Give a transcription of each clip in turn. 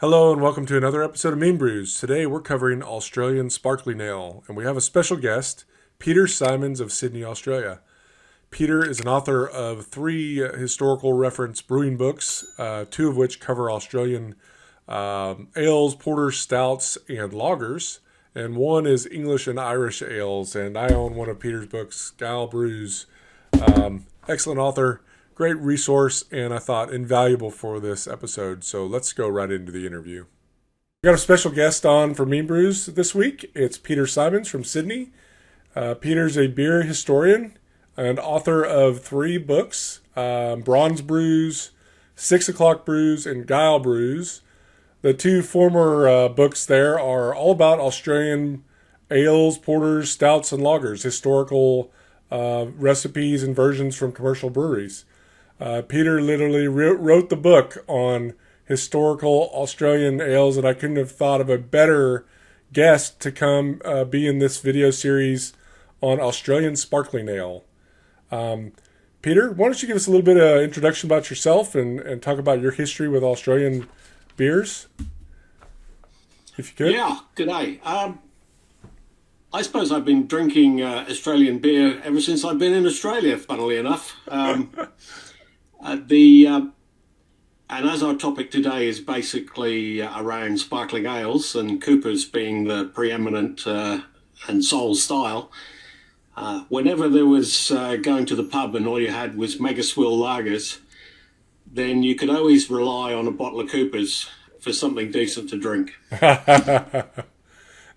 Hello and welcome to another episode of Meanbrews. Today we're covering Australian sparkling ale, and we have a special guest, Peter Symons of Sydney, Australia. Peter is an author of three historical reference brewing books, two of which cover Australian ales, porters, stouts, and lagers, and one is English and Irish ales. And I own one of Peter's books, Brews. Excellent author. Great resource, and I thought invaluable for this episode. So let's go right into the interview. We got a special guest on for Meanbrews this week. It's Peter Symons from Sydney. Peter's a beer historian and author of three books, Bronze Brews, 6 O'Clock Brews, and Guile Brews. The two former books there are all about Australian ales, porters, stouts, and lagers, historical recipes and versions from commercial breweries. Peter literally wrote the book on historical Australian ales, and I couldn't have thought of a better guest to come be in this video series on Australian sparkling ale. Peter, why don't you give us a little bit of introduction about yourself and talk about your history with Australian beers, if you could? Yeah, good day. I suppose I've been drinking Australian beer ever since I've been in Australia, funnily enough. And as our topic today is basically around sparkling ales and Cooper's being the preeminent and sole style, whenever there was going to the pub and all you had was mega swill lagers, then you could always rely on a bottle of Cooper's for something decent to drink.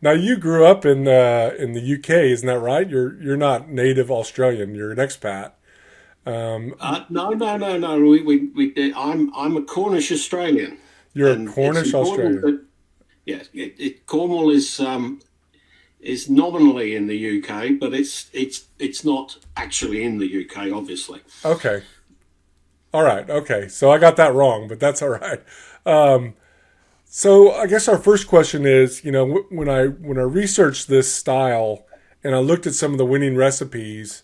Now you grew up in the UK, isn't that right? You're not native Australian. You're an expat. No. I'm a Cornish Australian. You're a Cornish Australian. Yes, Cornwall is nominally in the UK, but it's not actually in the UK, obviously. Okay. All right. Okay. So I got that wrong, but that's all right. So I guess our first question is, when I researched this style and I looked at some of the winning recipes,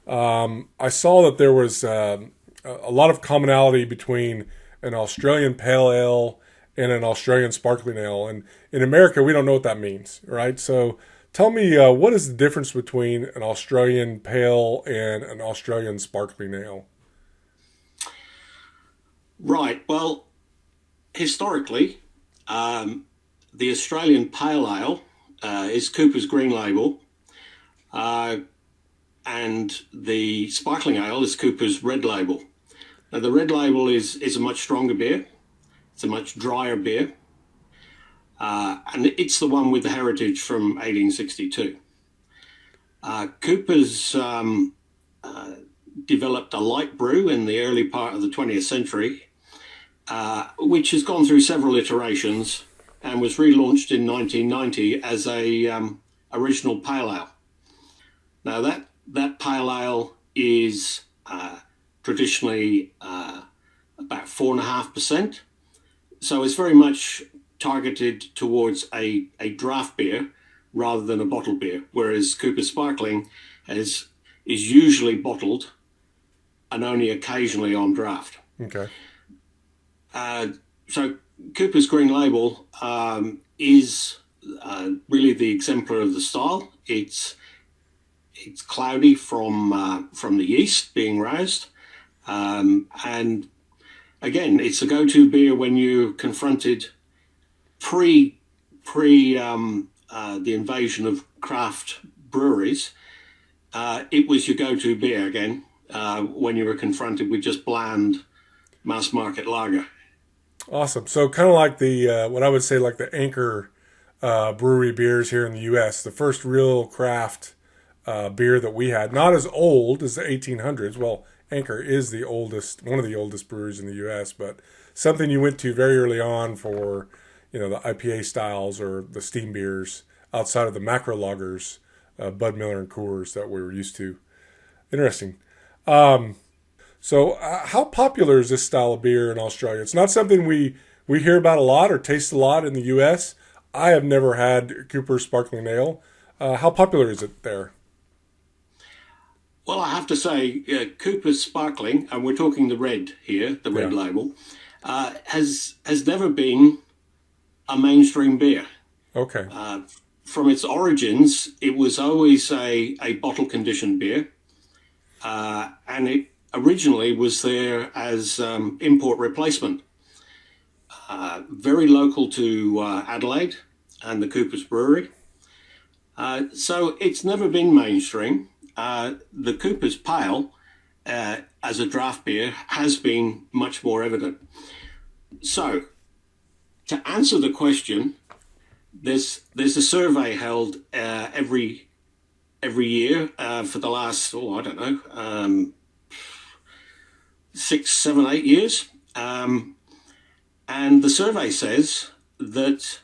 I saw that there was a lot of commonality between an Australian pale ale and an Australian sparkling ale. And in America, we don't know what that means, right? So tell me, what is the difference between an Australian pale and an Australian sparkling ale? Right. Well, historically, the Australian pale ale is Cooper's Green Label. And the sparkling ale is Cooper's Red Label. Now, the Red Label is a much stronger beer. It's a much drier beer. And it's the one with the heritage from 1862. Cooper's developed a light brew in the early part of the 20th century, which has gone through several iterations and was relaunched in 1990 as a original pale ale. Now, that pale ale is traditionally about 4.5%. So it's very much targeted towards a draft beer rather than a bottled beer, whereas Cooper Sparkling is usually bottled and only occasionally on draft. Okay. So Cooper's Green Label is really the exemplar of the style. It's cloudy from the yeast being roused, and again, it's a go-to beer when you're confronted pre the invasion of craft breweries. It was your go-to beer again when you were confronted with just bland mass market lager. Awesome. So kind of like the what I would say like the Anchor brewery beers here in the U.S. The first real craft beer that we had, not as old as the 1800s. Well, Anchor is one of the oldest breweries in the U.S., but something you went to very early on for, the IPA styles or the steam beers outside of the macro lagers, Bud Miller and Coors that we were used to. Interesting. So how popular is this style of beer in Australia? It's not something we hear about a lot or taste a lot in the U.S. I have never had Cooper Sparkling Ale. How popular is it there? Well, I have to say, Cooper's Sparkling, and we're talking the red here, the red label, has never been a mainstream beer. Okay. From its origins, it was always a bottle conditioned beer, and it originally was there as import replacement. Very local to Adelaide and the Cooper's Brewery. So it's never been mainstream. The Cooper's Pale, as a draft beer, has been much more evident. So, to answer the question, there's a survey held every year for the last, I don't know, 6, 7, 8 years. And the survey says that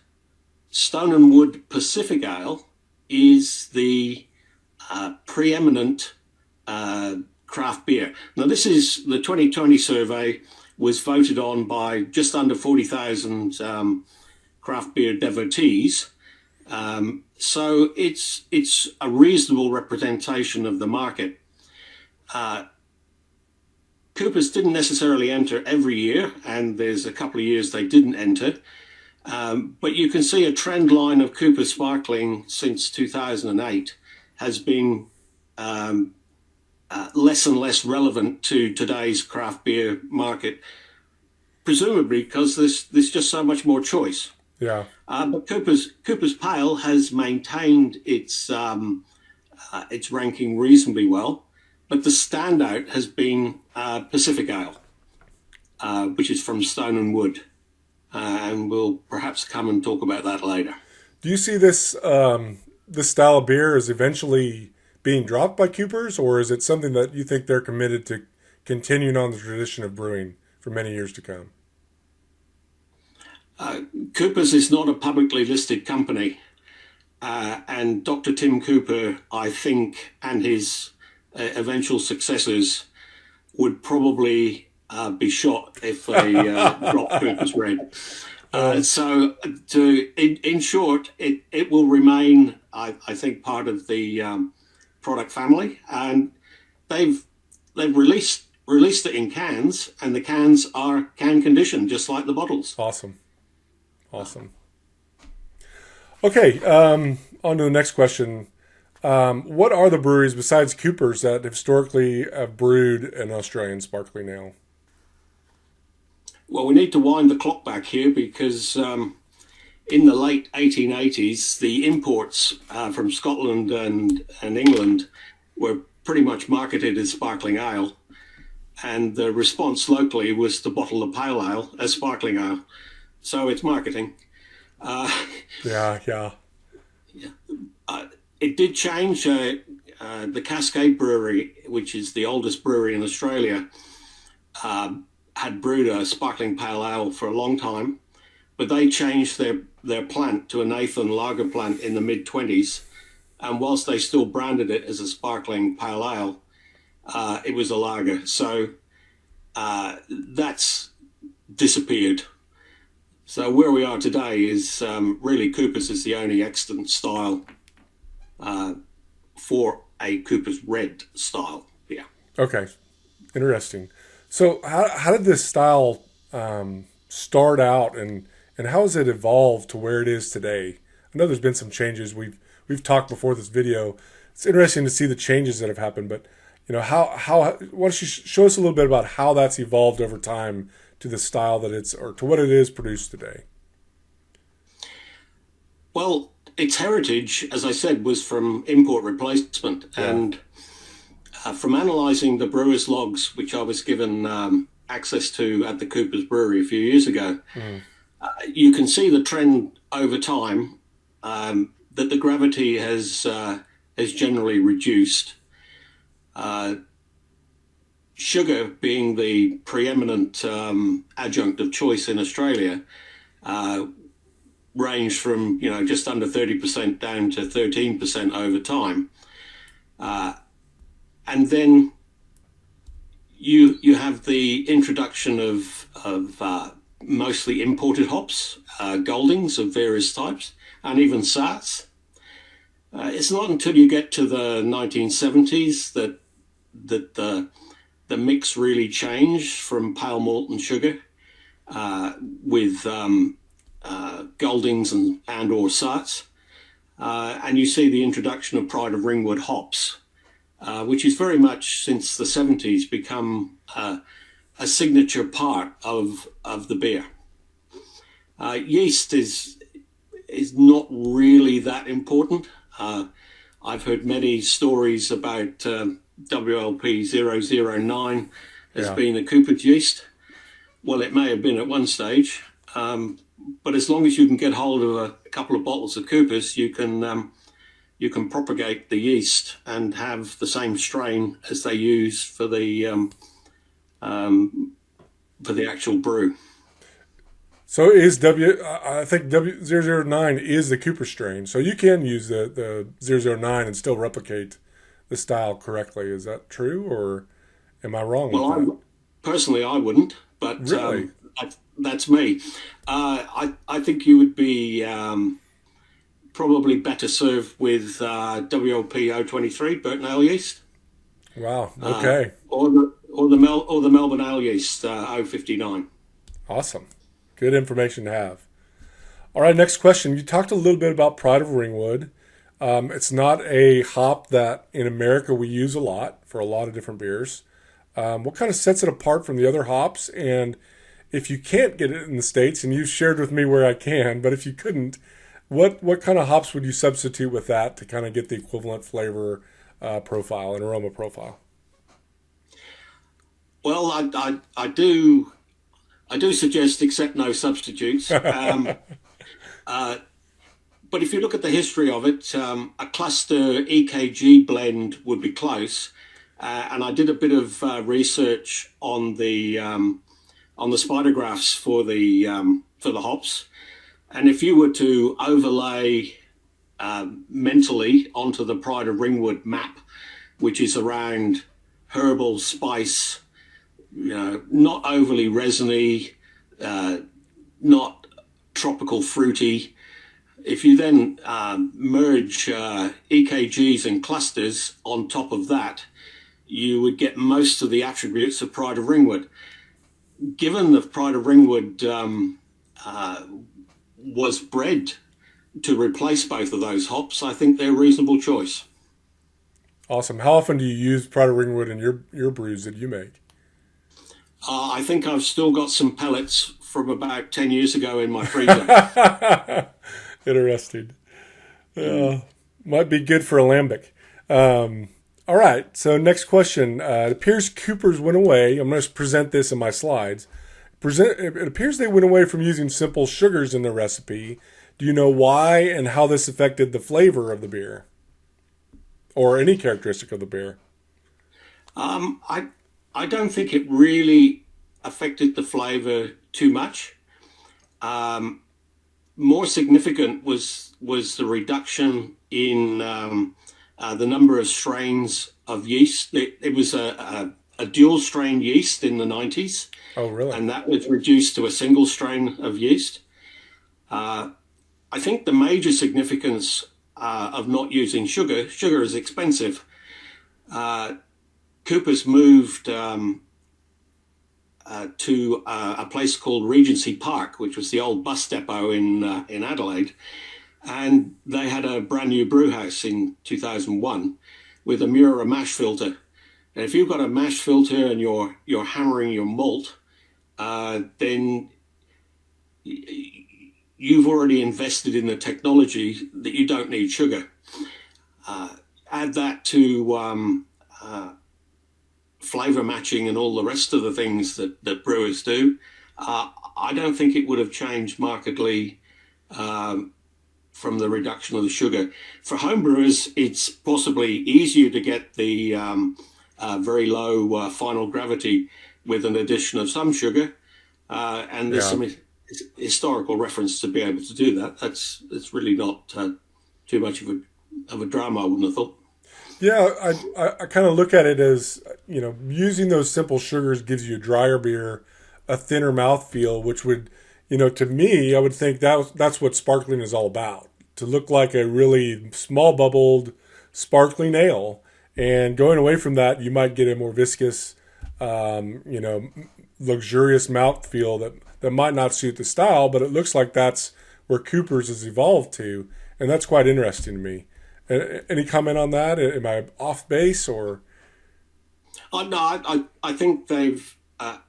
Stone and Wood Pacific Ale is the preeminent craft beer. Now, this is the 2020 survey was voted on by just under 40,000 craft beer devotees. So it's a reasonable representation of the market. Coopers didn't necessarily enter every year, and there's a couple of years they didn't enter. But you can see a trend line of Cooper Sparkling since 2008 has been less and less relevant to today's craft beer market, presumably because there's just so much more choice. Yeah. But Cooper's Pale has maintained its ranking reasonably well, but the standout has been Pacific Ale, which is from Stone and Wood. And we'll perhaps come and talk about that later. Do you see this this style of beer as eventually being dropped by Coopers, or is it something that you think they're committed to continuing on the tradition of brewing for many years to come? Coopers is not a publicly listed company, and Dr. Tim Cooper, I think, and his eventual successors would probably be shot if they dropped Cooper's Red. So, in short, it will remain, I think, part of the product family, and they've released it in cans, and the cans are can conditioned, just like the bottles. Awesome. Okay, on to the next question. What are the breweries besides Cooper's that historically have brewed an Australian sparkling ale? Well, we need to wind the clock back here because in the late 1880s, the imports from Scotland and England were pretty much marketed as sparkling ale. And the response locally was to bottle the pale ale as sparkling ale. So it's marketing. Yeah. It did change. The Cascade Brewery, which is the oldest brewery in Australia, had brewed a sparkling pale ale for a long time, but they changed their plant to a Nathan lager plant in the mid-20s, and whilst they still branded it as a sparkling pale ale, it was a lager. So that's disappeared. So where we are today is really Cooper's is the only extant style for a Cooper's Red style beer. Okay, interesting. So how did this style start out, and how has it evolved to where it is today? I know there's been some changes. We've talked before this video. It's interesting to see the changes that have happened, but how why don't you show us a little bit about how that's evolved over time to the style that it's, or to what it is produced today? Well, its heritage, as I said, was from import replacement. Yeah. And from analysing the brewer's logs, which I was given access to at the Cooper's Brewery a few years ago, you can see the trend over time that the gravity has generally reduced. Sugar being the preeminent adjunct of choice in Australia, ranged from just under 30% down to 13% over time, and then you have the introduction of mostly imported hops, Goldings of various types, and even Saaz. It's not until you get to the 1970s that the mix really changed from pale malt and sugar, with Goldings and or Sarts. And you see the introduction of Pride of Ringwood hops, which is very much since the 70s become a signature part of the beer. Yeast is not really that important. I've heard many stories about WLP 009 as being a Cooper's yeast. Well, it may have been at one stage, but as long as you can get hold of a couple of bottles of Cooper's, you can propagate the yeast and have the same strain as they use for the actual brew. So I think W009 is the Cooper strain. So you can use the 009 and still replicate the style correctly. Is that true, or am I wrong with that? Personally, I wouldn't, but really? That's me. I think you would be probably better served with WLP 023 Burton Ale yeast. Wow. Okay. Or the Melbourne Ale yeast 059. Awesome. Good information to have. All right, next question. You talked a little bit about Pride of Ringwood. It's not a hop that in America we use a lot for a lot of different beers. What kind of sets it apart from the other hops? And if you can't get it in the States, and you've shared with me where I can, but if you couldn't, what kind of hops would you substitute with that to kind of get the equivalent flavor profile and aroma profile? Well, I do suggest accept no substitutes. But if you look at the history of it, a cluster EKG blend would be close. And I did a bit of research on the spidergraphs for the hops. And if you were to overlay mentally onto the Pride of Ringwood map, which is around herbal spice, not overly resiny, not tropical fruity. If you then merge EKGs and clusters on top of that, you would get most of the attributes of Pride of Ringwood. Given that Pride of Ringwood was bred to replace both of those hops, I think they're a reasonable choice. Awesome. How often do you use Pride of Ringwood in your brews that you make? I think I've still got some pellets from about 10 years ago in my freezer. Interesting. Might be good for a lambic. All right. So next question. It appears Cooper's went away. I'm going to present this in my slides. It appears they went away from using simple sugars in their recipe. Do you know why and how this affected the flavor of the beer? Or any characteristic of the beer? I don't think it really affected the flavor too much. More significant was the reduction in the number of strains of yeast. It was a dual strain yeast in the 90s. Oh, really? And that was reduced to a single strain of yeast. I think the major significance of not using sugar is expensive. Cooper's moved to a place called Regency Park, which was the old bus depot in Adelaide. And they had a brand new brew house in 2001 with a Mura mash filter. And if you've got a mash filter and you're hammering your malt, then you've already invested in the technology that you don't need sugar. Add that to flavor matching and all the rest of the things that brewers do. I don't think it would have changed markedly from the reduction of the sugar. For homebrewers, it's possibly easier to get the very low final gravity with an addition of some sugar. And there's some historical reference to be able to do that. It's really not too much of a drama, I wouldn't have thought. Yeah, I kind of look at it as, using those simple sugars gives you a drier beer, a thinner mouthfeel, which would, to me, I would think that's what sparkling is all about. To look like a really small bubbled sparkling ale. And going away from that, you might get a more viscous, luxurious mouthfeel that that might not suit the style, but it looks like that's where Cooper's has evolved to, and that's quite interesting to me. Any comment on that? Am I off base or? No, I think they've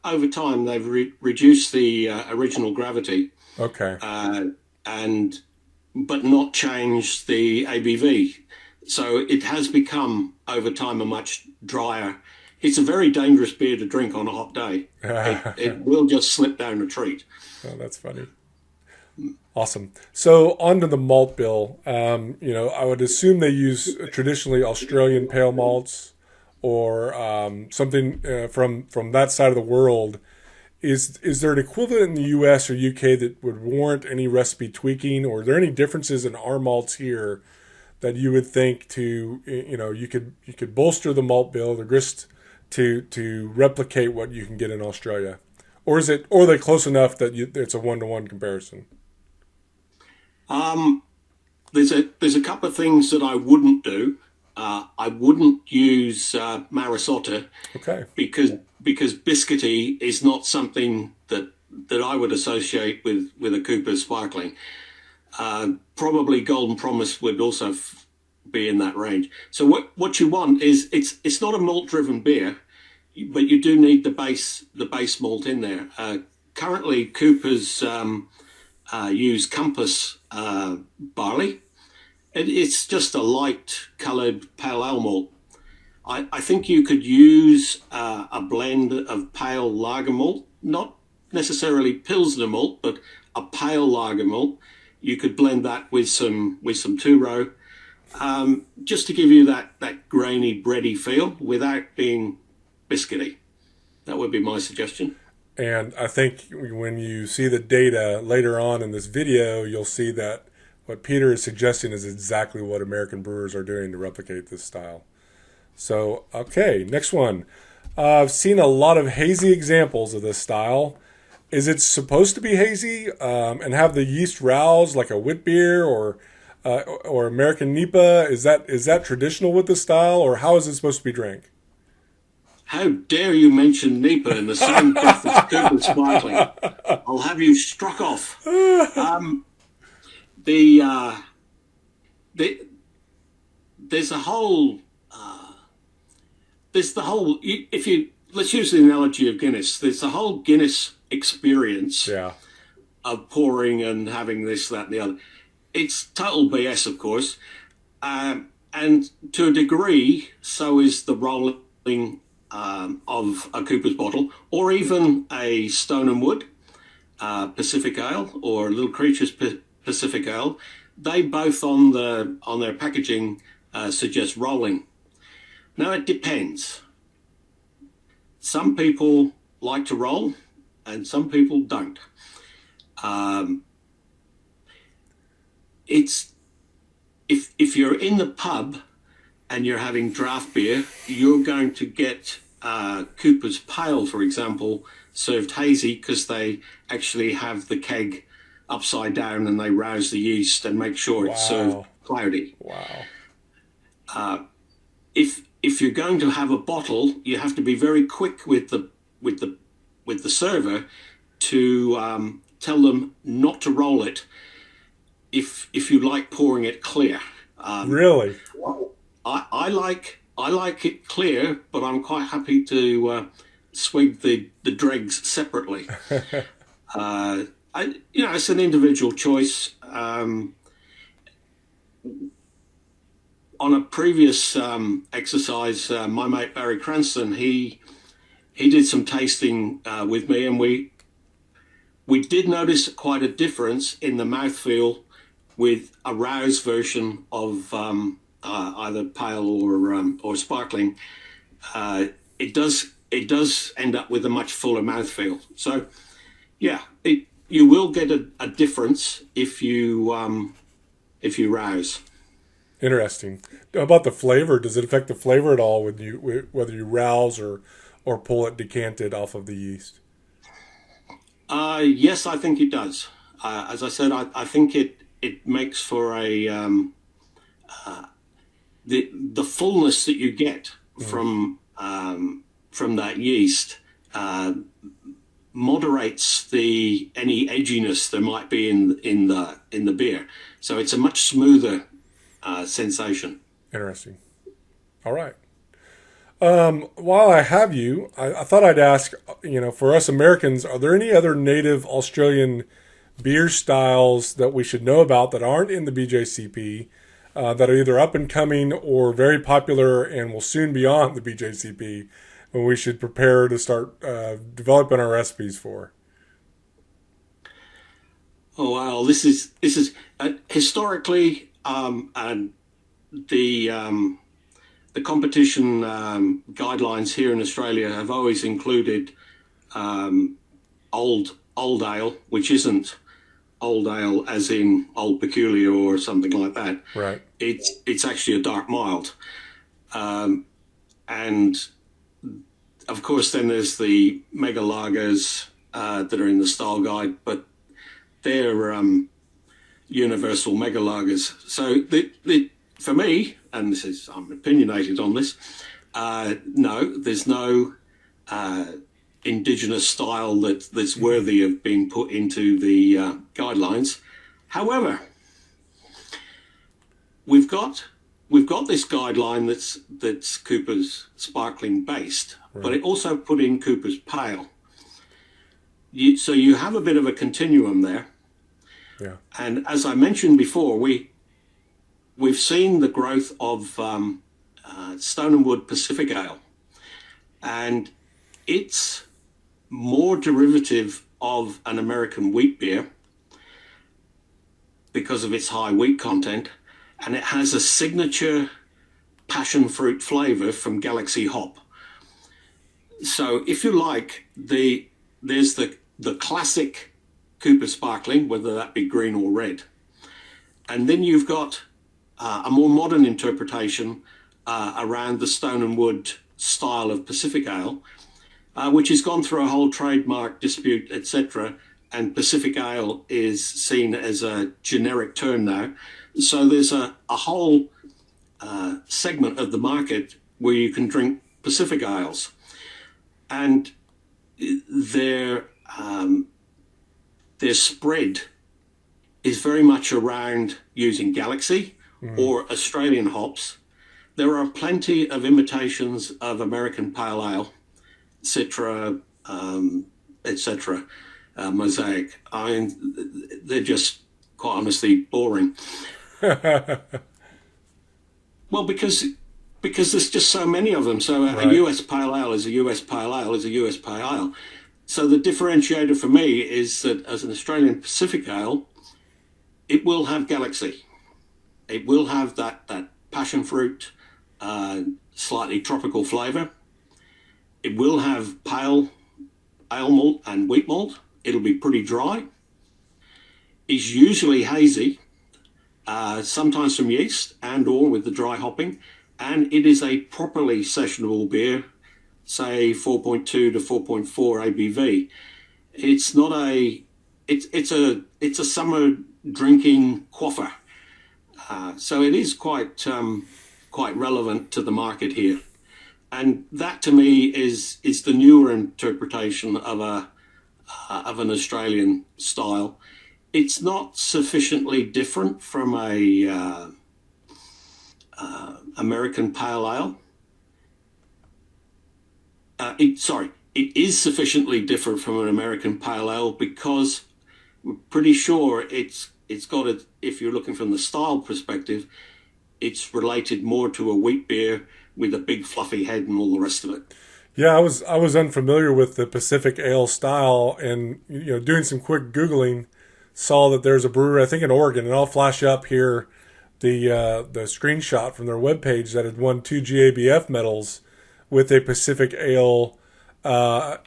over time they've reduced the original gravity, Okay. and but not changed the ABV. So it has become over time a much drier. It's a very dangerous beer to drink on a hot day. It will just slip down a treat. Oh, that's funny. Awesome. So on to the malt bill. I would assume they use traditionally Australian pale malts or something from that side of the world. Is there an equivalent in the U.S. or U.K. that would warrant any recipe tweaking, or are there any differences in our malts here that you would think you could bolster the malt bill, the grist, to replicate what you can get in Australia, or are they close enough that it's a 1-to-1 comparison? There's a couple of things that I wouldn't do. I wouldn't use Marisota, Okay. because biscuity is not something that I would associate with a Cooper Sparkling. Probably Golden Promise would also be in that range. So what you want is it's not a malt driven beer, but you do need the base malt in there. Currently, Coopers use Compass barley. It's just a light coloured pale ale malt. I think you could use a blend of pale lager malt, not necessarily Pilsner malt, but a pale lager malt. You could blend that with some two-row, just to give you that grainy, bready feel without being biscuity. That would be my suggestion. And I think when you see the data later on in this video, you'll see that what Peter is suggesting is exactly what American brewers are doing to replicate this style. So, okay, next one. I've seen a lot of hazy examples of this style. Is it supposed to be hazy and have the yeast rouse like a wit beer or American NEPA? Is that traditional with this style, or how is it supposed to be drank? How dare you mention NEPA in the same breath as Cooper Sparkling? I'll have you struck off. There's the whole. If you let's use the analogy of Guinness. There's the whole Guinness experience. Yeah. Of pouring and having this, that, and the other. It's total BS, of course, and to a degree, so is the rolling of a Cooper's bottle, or even a Stone and Wood Pacific Ale or Little Creatures Pacific Ale. They both on their packaging suggest rolling. Now it depends. Some people like to roll, and some people don't. It's if you're in the pub and you're having draft beer, you're going to get Cooper's Pale, for example, served hazy because they actually have the keg upside down and they rouse the yeast and make sure it's served cloudy. Wow. If you're going to have a bottle, you have to be very quick with the server to tell them not to roll it if you like pouring it clear. Really? I like it clear, but I'm quite happy to swig the dregs separately. It's an individual choice. On a previous exercise, my mate Barry Cranston, he did some tasting with me, and we did notice quite a difference in the mouthfeel with a rouse version of either pale or sparkling. It does end up with a much fuller mouthfeel. So, yeah, you will get a difference if you rouse. Interesting. How about the flavor? Does it affect the flavor at all whether you rouse or pull it decanted off of the yeast? Yes, I think it does. As I said, I think it makes for the fullness that you get from that yeast moderates any edginess there might be in the beer. So it's a much smoother sensation. Interesting. All right. While I have you, I thought I'd ask, for us Americans, are there any other native Australian beer styles that we should know about that aren't in the BJCP, that are either up and coming or very popular and will soon be on the BJCP, and we should prepare to start developing our recipes for? Oh wow! This is historically, and the competition guidelines here in Australia have always included old ale, which isn't old ale as in Old Peculiar or something like that. Right. It's actually a dark mild, and of course then there's the mega lagers that are in the style guide, but they're universal mega lagers. So for me, and I'm opinionated on this, no, there's no indigenous style that's worthy of being put into the guidelines. However, we've got this guideline that's Cooper's sparkling based, right, but it also put in Cooper's pale. So you have a bit of a continuum there. Yeah. And as I mentioned before, we've seen the growth of Stone and Wood Pacific Ale, and it's more derivative of an American wheat beer because of its high wheat content, and it has a signature passion fruit flavor from Galaxy hop. So if you like, there's the classic Cooper Sparkling, whether that be green or red, and then you've got a more modern interpretation around the Stone and Wood style of Pacific Ale, which has gone through a whole trademark dispute, etc. And Pacific Ale is seen as a generic term now. So there's a whole segment of the market where you can drink Pacific Ales, and their spread is very much around using Galaxy or Australian hops. There are plenty of imitations of American Pale Ale, Citra, etc., Mosaic. I mean, they're just, quite honestly, boring. Well, because there's just so many of them. So right. A US Pale Ale is a US Pale Ale is a US Pale Ale. So the differentiator for me is that as an Australian Pacific Ale, it will have Galaxy. It will have that passion fruit, slightly tropical flavour. It will have pale ale malt and wheat malt. It'll be pretty dry. It's usually hazy, sometimes from yeast and or with the dry hopping. And it is a properly sessionable beer, say 4.2 to 4.4 ABV. It's not it's a summer drinking quaffer. So it is quite relevant to the market here. And that to me is the newer interpretation of an Australian style. It's not sufficiently different from a American Pale Ale. It is sufficiently different from an American Pale Ale because we're pretty sure it's got it. If you're looking from the style perspective, it's related more to a wheat beer with a big fluffy head and all the rest of it. Yeah, I was unfamiliar with the Pacific Ale style, and doing some quick Googling, saw that there's a brewery, I think in Oregon, and I'll flash up here the screenshot from their webpage that had won 2 GABF medals with a Pacific Ale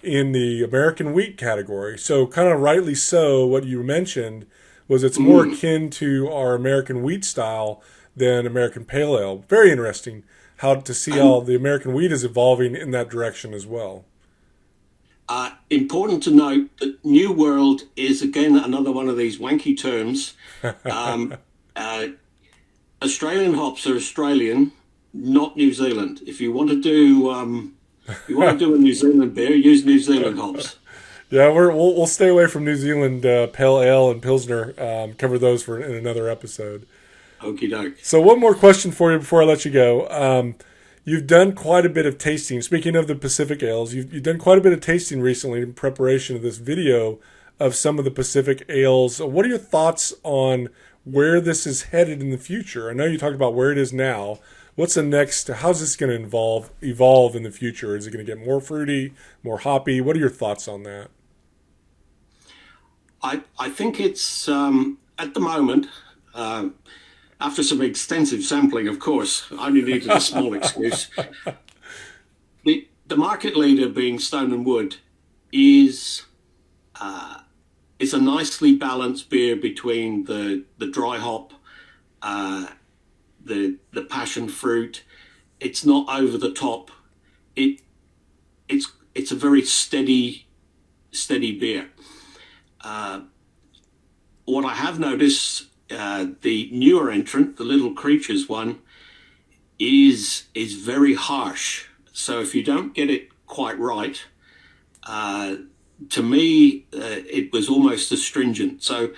in the American wheat category. So kind of rightly so, what you mentioned was it's more akin to our American wheat style than American Pale Ale. Very interesting how the American wheat is evolving in that direction as well. Important to note that New World is, again, another one of these wanky terms. Australian hops are Australian, not New Zealand. If you want to do a New Zealand beer, use New Zealand hops. Yeah, we'll stay away from New Zealand pale ale and pilsner. Cover those in another episode. Okie doke. So one more question for you before I let you go. You've done quite a bit of tasting. Speaking of the Pacific ales, you've done quite a bit of tasting recently in preparation of this video of some of the Pacific ales. What are your thoughts on where this is headed in the future? I know you talked about where it is now. What's the next? How's this going to evolve in the future? Is it going to get more fruity, more hoppy? What are your thoughts on that? I think it's at the moment, after some extensive sampling, of course, I only needed a small excuse. The market leader being Stone and Wood is a nicely balanced beer between the dry hop, the passion fruit. It's not over the top. It's a very steady beer. What I have noticed, the newer entrant, the Little Creatures one, is very harsh. So if you don't get it quite right, to me, it was almost astringent. So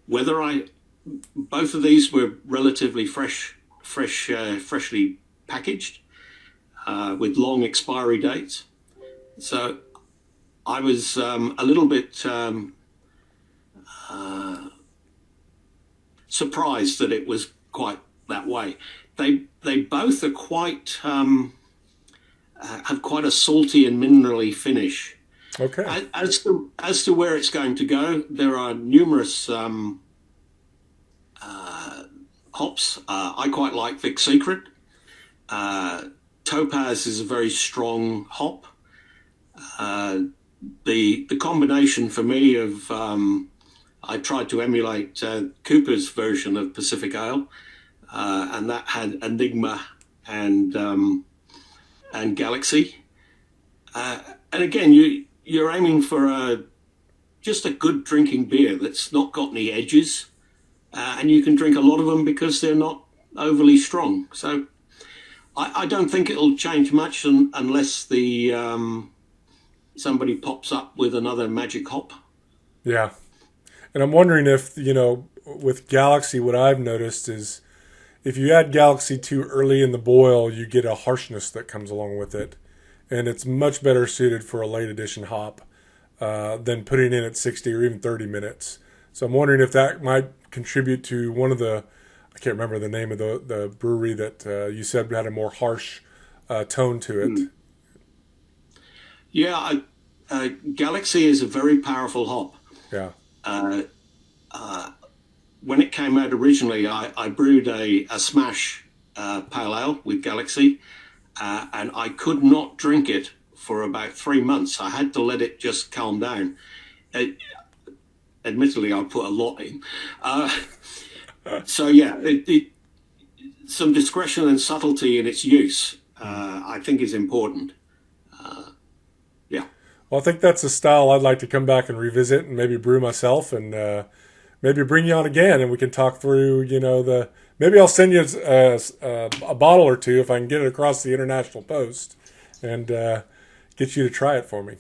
both of these were relatively freshly packaged, with long expiry dates. So I was a little bit surprised that it was quite that way. They both are quite have quite a salty and minerally finish. Okay. As to where it's going to go, there are numerous hops. I quite like Vic Secret. Topaz is a very strong hop. The combination for me of I tried to emulate Cooper's version of Pacific Ale, and that had Enigma and Galaxy. And again, you're aiming for just a good drinking beer that's not got any edges, and you can drink a lot of them because they're not overly strong. So I don't think it'll change much unless somebody pops up with another magic hop. Yeah. And I'm wondering if, with Galaxy, what I've noticed is if you add Galaxy too early in the boil, you get a harshness that comes along with it. And it's much better suited for a late edition hop than putting in at 60 or even 30 minutes. So I'm wondering if that might contribute to one of I can't remember the name of the brewery that you said had a more harsh tone to it. Mm. Yeah, Galaxy is a very powerful hop. Yeah. When it came out originally, I brewed a smash pale ale with Galaxy, and I could not drink it for about 3 months. I had to let it just calm down. Admittedly, I put a lot in. So yeah, some discretion and subtlety in its use, I think, is important. Yeah. Well, I think that's a style I'd like to come back and revisit and maybe brew myself, and maybe bring you on again, and we can talk through, maybe I'll send you a bottle or two if I can get it across the international post and get you to try it for me.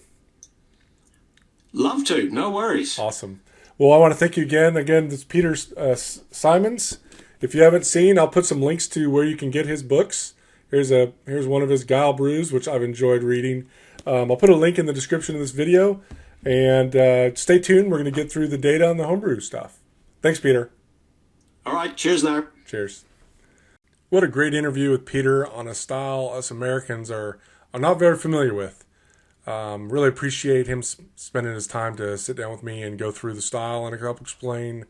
Love to. No worries. Awesome. Well, I want to thank you again. Again, this is Peter Symons. If you haven't seen, I'll put some links to where you can get his books. Here's one of his Guile brews, which I've enjoyed reading. I'll put a link in the description of this video. And stay tuned. We're going to get through the data on the homebrew stuff. Thanks, Peter. All right. Cheers now. Cheers. What a great interview with Peter on a style us Americans are not very familiar with. Really appreciate him spending his time to sit down with me and go through the style and help explain,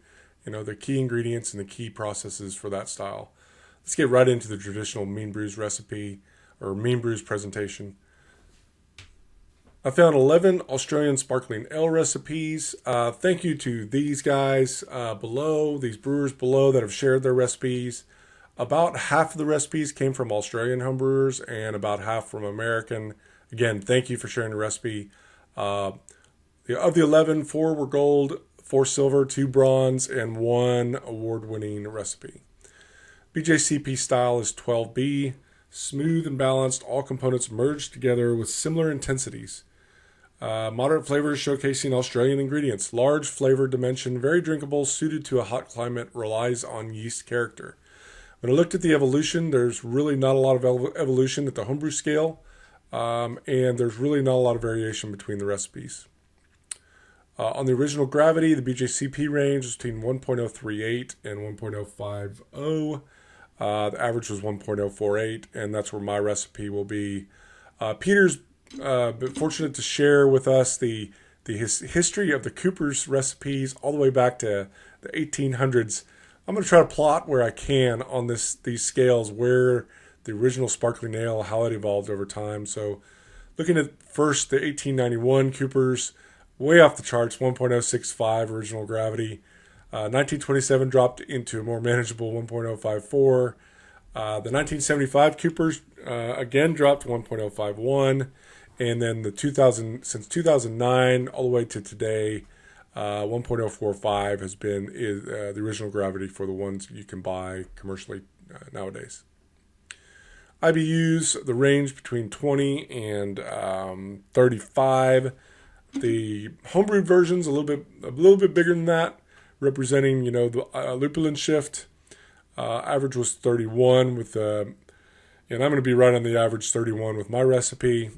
the key ingredients and the key processes for that style. Let's get right into the traditional Meanbrews recipe or Meanbrews presentation. I found 11 Australian sparkling ale recipes. Thank you to these guys these brewers below that have shared their recipes. About half of the recipes came from Australian homebrewers and about half from American. Again, thank you for sharing the recipe. Of the 11, 4 were gold, 4 silver, 2 bronze, and 1 award-winning recipe. BJCP style is 12B, smooth and balanced, all components merged together with similar intensities. Moderate flavors showcasing Australian ingredients. Large flavor dimension, very drinkable, suited to a hot climate, relies on yeast character. When I looked at the evolution, there's really not a lot of evolution at the homebrew scale, and there's really not a lot of variation between the recipes. On the original gravity, the BJCP range was between 1.038 and 1.050. The average was 1.048, and that's where my recipe will be. Peter's been fortunate to share with us the history of the Cooper's recipes all the way back to the 1800s. I'm going to try to plot where I can on these scales where the original sparkling ale, how it evolved over time. So looking at first the 1891 Cooper's, way off the charts, 1.065 original gravity. 1927 dropped into a more manageable 1.054. The 1975 Coopers again dropped to 1.051, and then since 2009 all the way to today, 1.045 has been the original gravity for the ones you can buy commercially nowadays. IBUs, the range between 20 and 35. The homebrewed version's a little bit bigger than that, representing the lupulin shift. Average was 31 with and I'm going to be right on the average 31 with my recipe.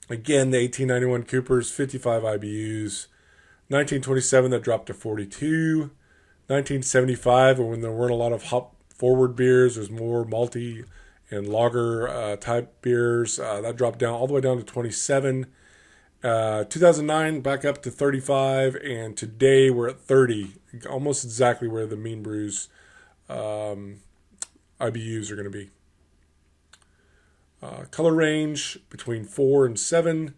Again, the 1891 Coopers, 55 IBUs. 1927 that dropped to 42. 1975, when there weren't a lot of hop forward beers, there's more malty and lager type beers. That dropped down all the way down to 27. 2009 back up to 35, and today we're at 30, almost exactly where the Meanbrews IBUs are going to be. Color range between 4 and 7.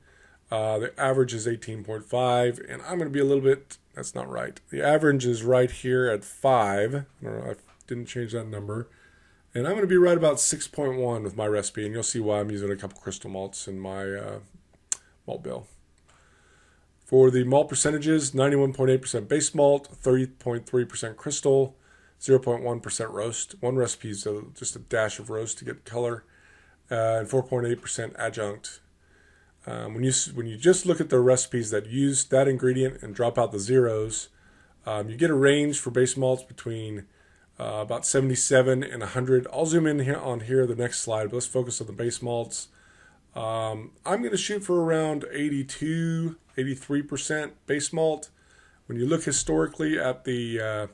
The average is 18.5, and I'm going to be a little bit, that's not right. The average is right here at 5. I don't know, I didn't change that number. And I'm going to be right about 6.1 with my recipe, and you'll see why I'm using a couple crystal malts in my malt bill. For the malt percentages, 91.8% base malt, 30.3% crystal, 0.1% roast. One recipe is just a dash of roast to get color, and 4.8% adjunct. When you just look at the recipes that use that ingredient and drop out the zeros, you get a range for base malts between about 77 and 100. I'll zoom in here on the next slide, but let's focus on the base malts. I'm going to shoot for around 82, 83% base malt. When you look historically at the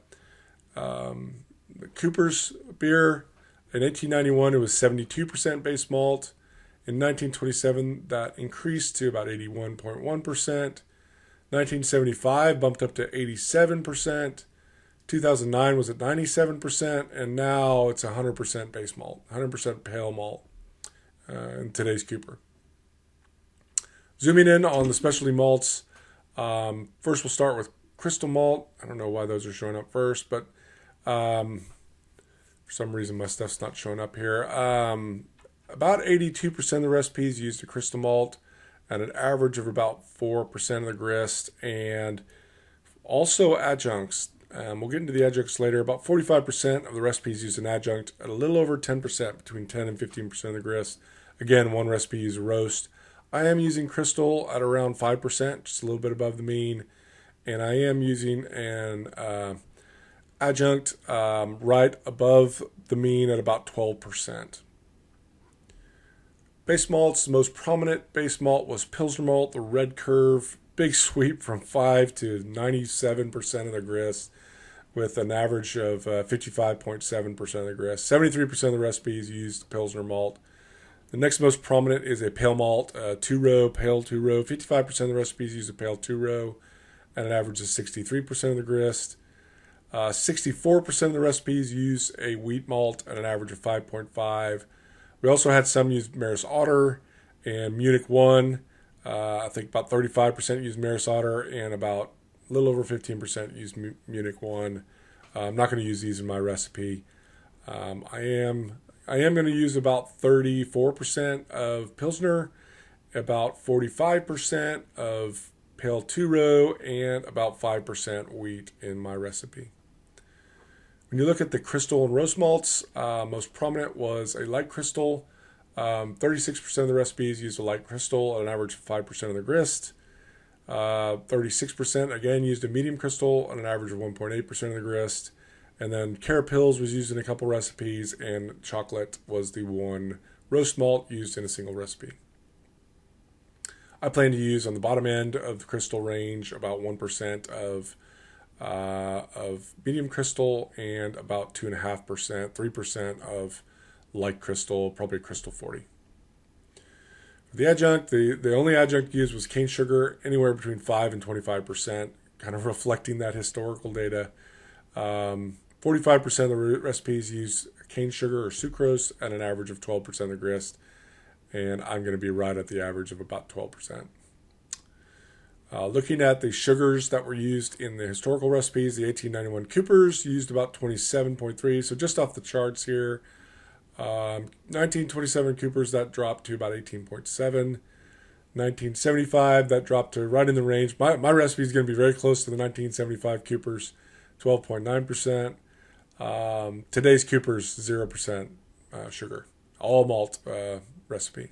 Cooper's beer, in 1891 it was 72% base malt. In 1927 that increased to about 81.1%. 1975 bumped up to 87%. 2009 was at 97%, and now it's 100% base malt, 100% pale malt in today's Cooper. Zooming in on the specialty malts, first we'll start with crystal malt. I don't know why those are showing up first, but for some reason my stuff's not showing up here. About 82% of the recipes use the crystal malt at an average of about 4% of the grist, and also adjuncts. We'll get into the adjuncts later. About 45% of the recipes use an adjunct at a little over 10%, between 10 and 15% of the grist. Again, one recipe uses roast. I am using crystal at around 5%, just a little bit above the mean, and I am using an adjunct right above the mean at about 12%. Base malts, the most prominent base malt was Pilsner malt, the red curve, big sweep from 5 to 97% of the grist, with an average of 55.7% of the grist. 73% of the recipes used Pilsner malt. The next most prominent is a pale malt, two-row, pale two-row. 55% of the recipes use a pale two-row, and an average of 63% of the grist. 64% of the recipes use a wheat malt at an average of 5.5. We also had some use Maris Otter and Munich 1. I think about 35% use Maris Otter, and about a little over 15% use Munich 1. I'm not going to use these in my recipe. I am going to use about 34% of Pilsner, about 45% of pale two-row, and about 5% wheat in my recipe. When you look at the crystal and roast malts, most prominent was a light crystal, 36% of the recipes used a light crystal at an average of 5% of the grist. 36% again used a medium crystal at an average of 1.8% of the grist. And then carapils was used in a couple recipes, and chocolate was the one roast malt used in a single recipe. I plan to use on the bottom end of the crystal range about 1% of medium crystal and about 2.5%, 3% of light crystal, probably crystal 40. For the adjunct, the only adjunct used was cane sugar, anywhere between 5 and 25%, kind of reflecting that historical data. 45% of the recipes use cane sugar or sucrose at an average of 12% of the grist, and I'm going to be right at the average of about 12%. Looking at the sugars that were used in the historical recipes, the 1891 Coopers used about 27.3, so just off the charts here. 1927 Coopers, that dropped to about 18.7. 1975, that dropped to right in the range. My recipe is going to be very close to the 1975 Coopers, 12.9%. Today's Coopers, 0% sugar. All malt recipe.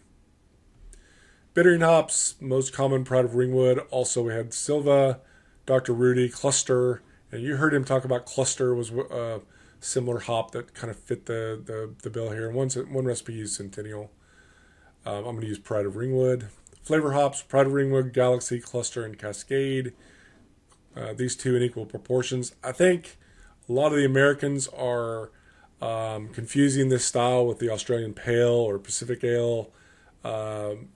Bittering hops, most common Pride of Ringwood. Also, we had Silva, Dr. Rudy, Cluster, and you heard him talk about Cluster was a similar hop that kind of fit the bill here. One recipe used Centennial. I'm going to use Pride of Ringwood. Flavor hops, Pride of Ringwood, Galaxy, Cluster, and Cascade. These two in equal proportions. I think a lot of the Americans are confusing this style with the Australian Pale or Pacific Ale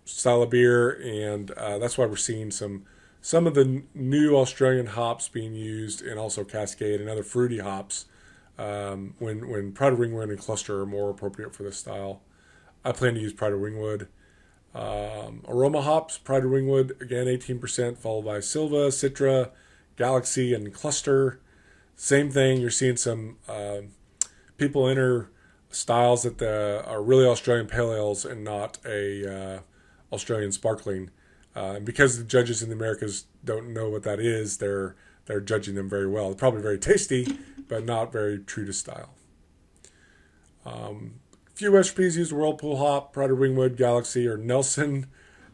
style of beer, and that's why we're seeing some of the new Australian hops being used, and also Cascade and other fruity hops when Pride of Ringwood and Cluster are more appropriate for this style. I plan to use Pride of Ringwood. Aroma hops, Pride of Ringwood, again 18%, followed by Silva, Citra, Galaxy, and Cluster. Same thing, you're seeing some people enter styles that are really Australian pale ales and not a Australian sparkling. And because the judges in the Americas don't know what that is, they're judging them very well. They're probably very tasty, but not very true to style. Few recipes use Whirlpool hop, Pride of Ringwood, Galaxy, or Nelson.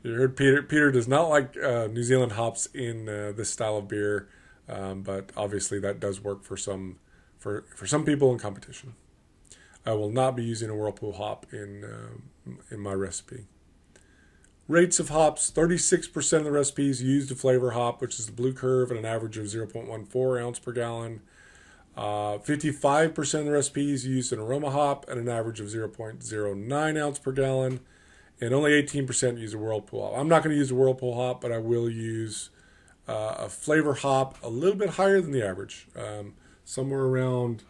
You heard Peter. Peter does not like New Zealand hops in this style of beer, but obviously that does work for some people in competition. I will not be using a Whirlpool hop in my recipe. Rates of hops, 36% of the recipes used a flavor hop, which is the blue curve, at an average of 0.14 ounce per gallon. 55% of the recipes used an aroma hop at an average of 0.09 ounce per gallon. And only 18% use a Whirlpool hop. I'm not going to use a Whirlpool hop, but I will use a flavor hop a little bit higher than the average, somewhere around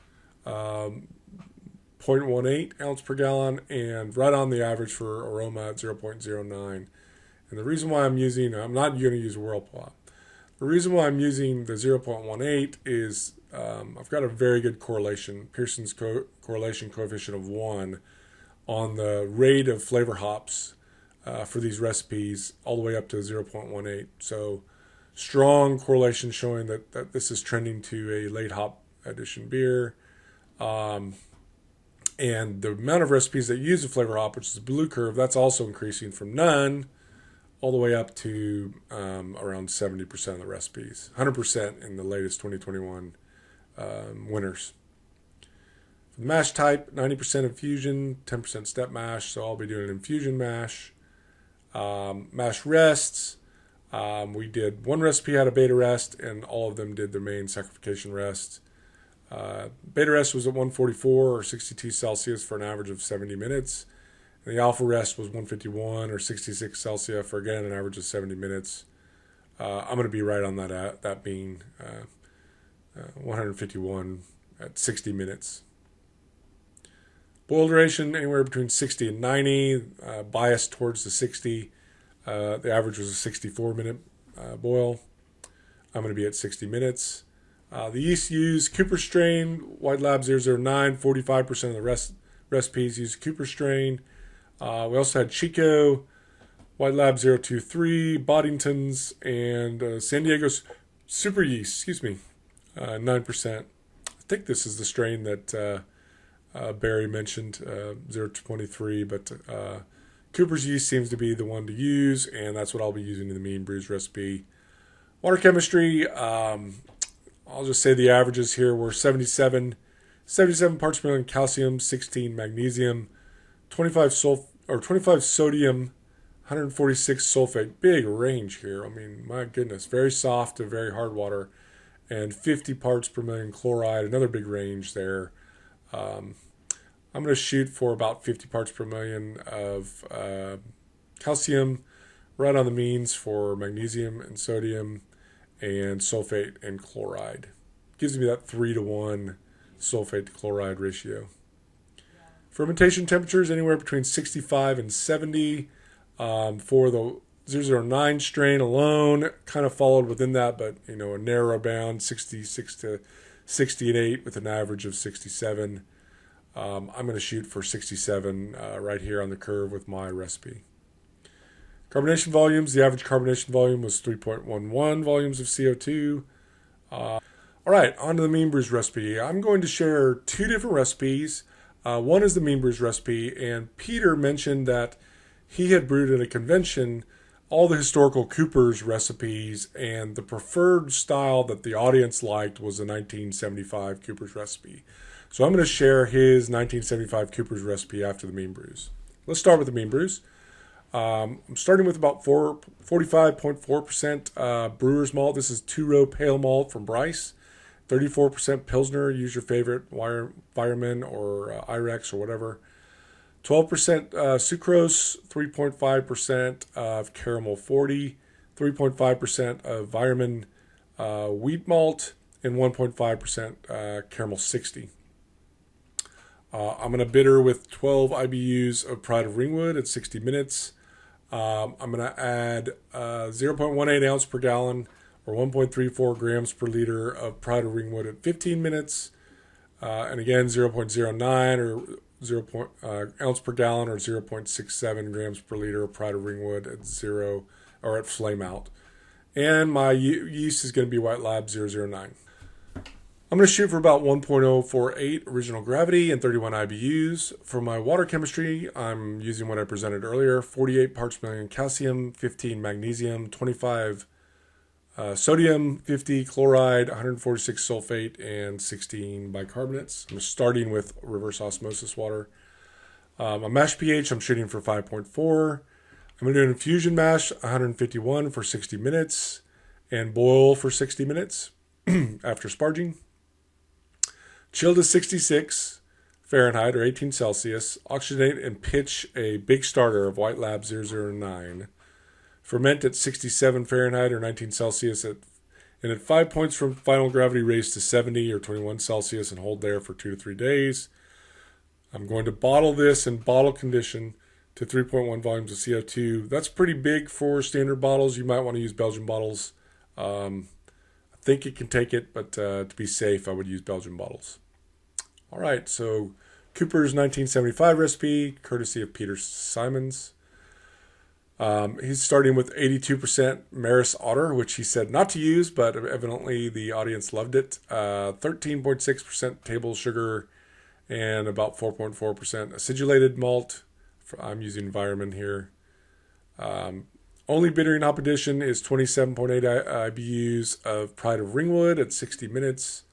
0.18 ounce per gallon, and right on the average for aroma at 0.09. And the reason why I'm not going to use a Whirlpool hop. The reason why I'm using the 0.18 is I've got a very good correlation, Pearson's correlation coefficient of 1 on the rate of flavor hops for these recipes all the way up to 0.18. So strong correlation showing that this is trending to a late hop addition beer. And the amount of recipes that use a flavor hop, which is the blue curve, that's also increasing from none all the way up to around 70% of the recipes, 100% in the latest 2021 winners. For the mash type, 90% infusion, 10% step mash, so I'll be doing an infusion mash. Mash rests, we did one recipe had a beta rest, and all of them did their main saccharification rest. Beta rest was at 144 or 62 Celsius for an average of 70 minutes. And the alpha rest was 151 or 66 Celsius for, again, an average of 70 minutes. I'm going to be right on that being 151 at 60 minutes. Boil duration, anywhere between 60 and 90, biased towards the 60. The average was a 64-minute boil. I'm going to be at 60 minutes. The yeast used Cooper strain, White Lab 009, 45% of the recipes use Cooper strain. We also had Chico, White Lab 023, Boddington's, and San Diego's Super Yeast, 9%. I think this is the strain that Barry mentioned, 023, but Cooper's yeast seems to be the one to use, and that's what I'll be using in the Meanbrews recipe. Water chemistry, I'll just say the averages here were 77 parts per million calcium, 16 magnesium, 25 sodium, 146 sulfate. Big range here. I mean, my goodness, very soft to very hard water, and 50 parts per million chloride. Another big range there. I'm going to shoot for about 50 parts per million of calcium, right on the means for magnesium and sodium, and sulfate and chloride. Gives me that 3-to-1 sulfate to chloride ratio. Fermentation temperatures anywhere between 65 and 70. For the 009 strain alone, kind of followed within that, but a narrow bound, 66 to 68 with an average of 67. I'm going to shoot for 67 right here on the curve with my recipe. Carbonation volumes, the average carbonation volume was 3.11 volumes of CO2. All right, on to the Meanbrews recipe. I'm going to share two different recipes. One is the Meanbrews recipe, and Peter mentioned that he had brewed at a convention all the historical Cooper's recipes, and the preferred style that the audience liked was the 1975 Cooper's recipe. So I'm going to share his 1975 Cooper's recipe after the Meanbrews. Let's start with the Meanbrews. I'm starting with about 45.4% brewer's malt. This is 2-row pale malt from Bryce. 34% Pilsner. Use your favorite Wireman or Irex or whatever. 12% sucrose, 3.5% of caramel 40, 3.5% of Wireman wheat malt, and 1.5% caramel 60. I'm going to bitter with 12 IBUs of Pride of Ringwood at 60 minutes. I'm going to add 0.18 ounce per gallon or 1.34 grams per liter of Pride of Ringwood at 15 minutes. And again, 0.09 or 0. Ounce per gallon or 0.67 grams per liter of Pride of Ringwood at at flame out. And my yeast is going to be White Lab 009. I'm going to shoot for about 1.048 original gravity and 31 IBUs. For my water chemistry, I'm using what I presented earlier, 48 parts per million calcium, 15 magnesium, 25 sodium, 50 chloride, 146 sulfate, and 16 bicarbonates. I'm starting with reverse osmosis water. A mash pH, I'm shooting for 5.4. I'm going to do an infusion mash, 151 for 60 minutes, and boil for 60 minutes after sparging. Chill to 66 Fahrenheit or 18 Celsius. Oxygenate and pitch a big starter of White Lab 009. Ferment at 67 Fahrenheit or 19 Celsius and at 5 points from final gravity raise to 70 or 21 Celsius and hold there for 2 to 3 days. I'm going to bottle this in bottle condition to 3.1 volumes of CO2. That's pretty big for standard bottles. You might want to use Belgian bottles. I think it can take it, but to be safe, I would use Belgian bottles. All right, so Cooper's 1975 recipe, courtesy of Peter Symons. He's starting with 82% Maris Otter, which he said not to use, but evidently the audience loved it. 13.6% table sugar and about 4.4% acidulated malt. I'm using Wireman here. Only bittering hop addition is 27.8 IBUs of Pride of Ringwood at 60 minutes.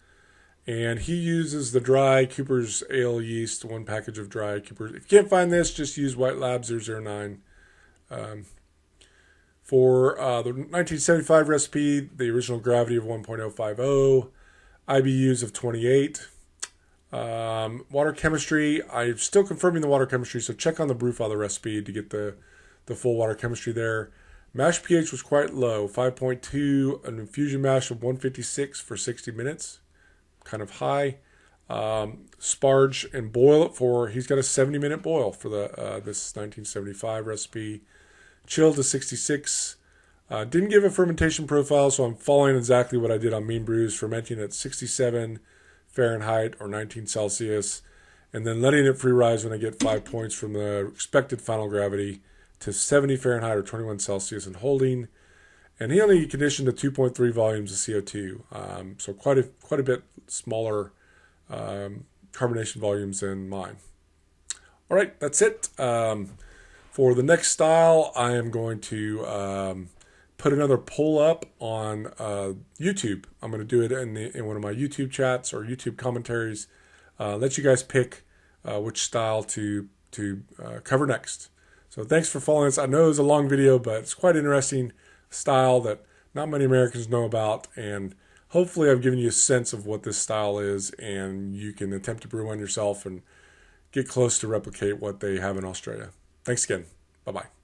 And he uses the dry Cooper's Ale yeast, one package of dry Cooper's. If you can't find this, just use White Lab 009. For the 1975 recipe, the original gravity of 1.050, IBUs of 28. Water chemistry, I'm still confirming the water chemistry, so check on the brew file of the recipe to get the full water chemistry there. Mash pH was quite low, 5.2, an infusion mash of 156 for 60 minutes, kind of high. Sparge and boil it for, he's got a 70-minute boil for this 1975 recipe. Chill to 66. Didn't give a fermentation profile, so I'm following exactly what I did on Meanbrews, fermenting at 67 Fahrenheit or 19 Celsius, and then letting it free rise when I get 5 points from the expected final gravity to 70 Fahrenheit or 21 Celsius and holding. And he only conditioned to 2.3 volumes of CO2, so quite a bit smaller carbonation volumes than mine. All right, that's it. For the next style, I am going to put another poll up on YouTube. I'm going to do it in one of my YouTube chats or YouTube commentaries. Let you guys pick which style to cover next. So thanks for following us. I know it's a long video, but it's quite interesting style that not many Americans know about, and hopefully I've given you a sense of what this style is, and you can attempt to brew one yourself and get close to replicate what they have in Australia. Thanks again. Bye-bye.